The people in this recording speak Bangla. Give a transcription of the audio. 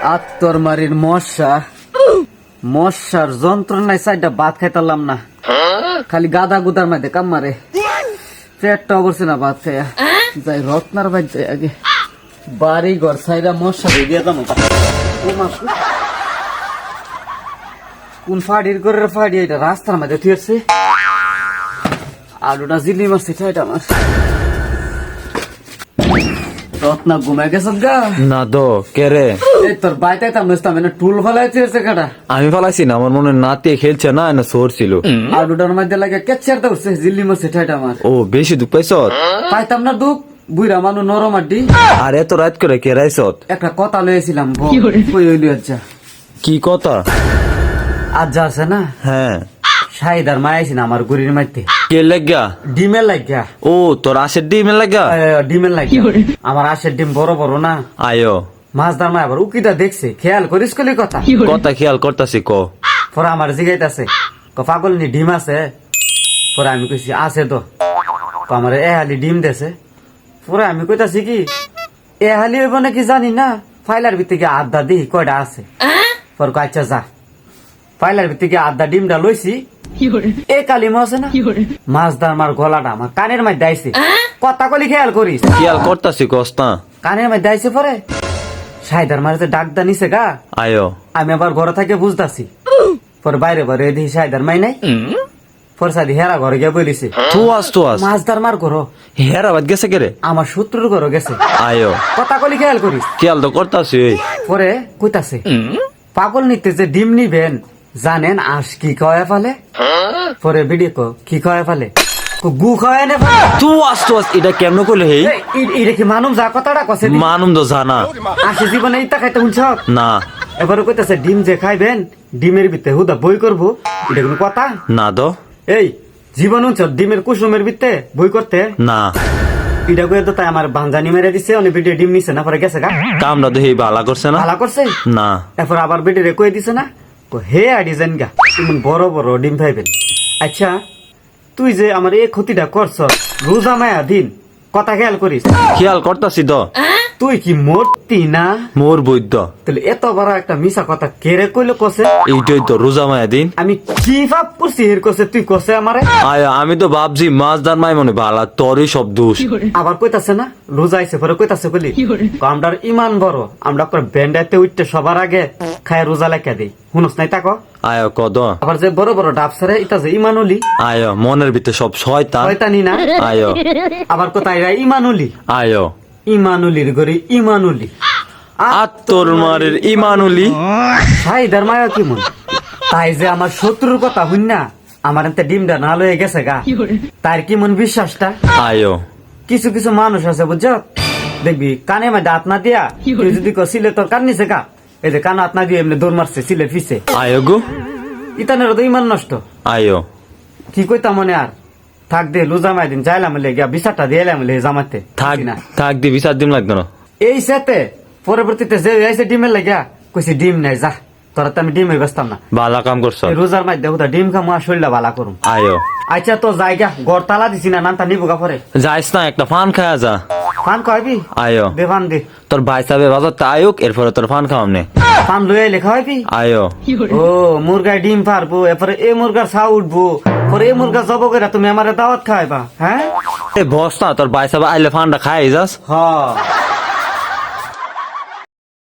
আত্মর মারির মশার যন্ত্রণায় সাইডটা ভাত খাইতাম না, খালি গাদা গুদার মধ্যে কাম মারে, পেটটা অবশ্য না ভাত খাইয়া যাই রত্নার বাদ যাই আগে বাড়ি ঘর সাইডা মশা দিয়ে দাম কোন ফাড়ির করে ফাড়ি এটা রাস্তার মধ্যে থুয়েছে আলুটা জিলি মারছে ঠাইটা আমার রত্না ঘুমাই গেছ গা না দো কে রে? এই তোর বাইটাই তাম টুল ফলাই থুয়েছে কাটা আমি ফেলাইছি না, আমার মনে নাতি খেলছে না না সোর ছিল। আলুটার মধ্যে লাগে কেচার উঠছে জিল্লি মারছে ঠাইটা আমার। ও বেশি দুঃখ পাইছ? পাইতাম না দুঃখ, বুড়া মানুষ নরম আড্ডি। আর এত রাত করে কে রাইছত? একটা কথা লয়েছিলাম আচ্ছা কি কথা? আজ যা আছে না, হ্যাঁ শাহিদার মা আইসি না আমার গুড়ির মাইতে কে লাগিয়া? ডিমের লাগিয়া। ও তোর আশের ডিমে লাগা? ডিমের লাগিয়া আমার আশের ডিম বড় বড় না। আয়ো মাছদার মা আবার উকিটা দেখছে, খেয়াল করিস কলি কথা কথা খেয়াল করতাছি ক। পরে আমার জিগাইতেছে পাগল নি ডিম আছে? পরে আমি কইছি আছে তো, আমার এ হালি ডিম দেছে। পরে আমি কইতাছি কি এ হালি হইব নাকি জানি না, ফাইলার ভিতরে আড্ডা দিই কয়টা আছে। পরে আচ্ছা যা, ফাইলার ভিতরে আড্ডা ডিমটা লইছি, এ কালি মাছ না মাছদার মার গলাটা আমার কানের মধ্যে আইছে। কথা কলি খেয়াল করিস, খেয়াল করতাছি কস্তা কানের মধ্যে আইছে। পরে শাহিদার মারে ডাকদা নিছে গা। আয়ো আমি আবার ঘরে থেকে বুঝতাছি, পরে বাইরে বাইরে দেখি শাহিদার মাই নাই। পরে সাদি হেরা ঘরে গিয়ে বলিছে তুয়াস মাছদার মার ঘর হেরাবাদ গেছে কে রে? আমার শত্রুর ঘরে গেছে। আয়ো কথা কলি খেয়াল করিস। খেয়াল তো করতাছি। পরে কইতাছে পাগল নিতে যে ডিম নিবেন জানেন আস কি খাওয়া ফেলে? পরে ভিডিও কি খাওয়া ফেলে? গু খাওয়া নে তুয়াস এটা কেমন করলে? হে এটা কি মানুষ যা কথাটা কছে মানুম তো জানা আসে জীবনে ইটা খাইতে শুনছ না। এবারে কইতাছে ডিম যে খাইবেন ডিমের ভিতরে হুদা বই করবো, এটা কোনো কথা? না দো এই জীবন শুনছ ডিমের কুসুমের ভিতরে বই করতে না। এটা কয়ে তো তাই আমার বাঞ্জানি মেরে দিছে, অনেক ভিডিও ডিম নিছে না, পরে গেছে গা। কামটা তো হে বালা করছে না? ভালো করছে না। এরপর আবার ভিডিও কয়ে দিছে না, হে ডিজাইন গা এমন বড় বড় ডিম খাইবেন। আচ্ছা তুই যে আমার এই ক্ষতিটা করছ রোজা মায়া দিন, কথা খেয়াল করিস। খেয়াল করতাছি তো। তুই কি মরতি না? মোর বৈদ্য তাহলে এত বড় একটা মিশা কথা কেড়ে কইলো কসে? এইটাই তো রোজা মায়া দিন। আমি কি ভাব করছি এর কসে তুই কসে আমারে? আয়া আমি তো ভাবছি মাছ দান মাই মনে ভালা, তোরই সব দোষ। আবার কইতাছে না রোজা আইছে, পরে কইতাছে বলি আমরার ইমান বড়, আমরা ব্যান্ডাইতে উঠতে সবার আগে খায় রোজা লেখা দেই, শুনস নাই তাকো? আয় কদ আবার যে বড় বড় ডাব সারে এটা যে ইমানুলি। আয় মনের ভিতরে সব শয়তান। শয়তানি না? আয় আবার কোথায় ইমানুলি? আয় ইমানুলির গরি ইমানুলি আত্তর মারের ইমানুলি শাহিদার মায়া কি মন তাই যে আমার শত্রুর কথা হইন না আমার এতে ডিমটা না লয়ে গেছে গা, তার কি মন বিশ্বাসটা? আয় কিছু কিছু মানুষ আছে বুঝছ, দেখবি কানে মধ্যে হাত না দিয়া তুই যদি সিলে তোর কান নিছে গা, এই যে কান হাত না দিয়ে এমনি দৌড় মারছে সিলে ফিসে। আয় গো ইতানের তো ইমান নষ্ট। আয় কি কইতা মনে আর থাক দে লুজা মাই দিন চাইলাম গিয়া বিচারটা দিয়ে এলাম জামাতে থাক না থাক দি বিচার দিন লাগতো না। এই সাথে পরবর্তীতে যে আইছে ডিমের লাগিয়া কইছে ডিম নাই যা, তোরা তো আমি ডিম বেচতাম না। ভালা কাম করছ। রোজার মাই দেখো ডিম খামা শরীরটা ভালা করুম। আয় আচ্ছা তো জায়গা গড় তালা দিছি না, নানটা নিবো গা পরে। যাইস না একটা ফান খায়া যা। ফান খাওয়াবি? আয় দে ফান দে। তোর ভাই সাহেব বাজারতে আয়ুক, এরপরে তোর ফান খাওয়াম নে। ফান লই আইলে খাওয়াবি? আয় ও মুরগায় ডিম পারবো, এরপরে এ মুরগার ছা উঠবো, পরে এ মুরগা জব করে তুমি আমার দাওয়াত খাওয়াইবা? হ্যাঁ বস না তোর ভাই সাহেব আইলে ফানটা খাই যাস। হ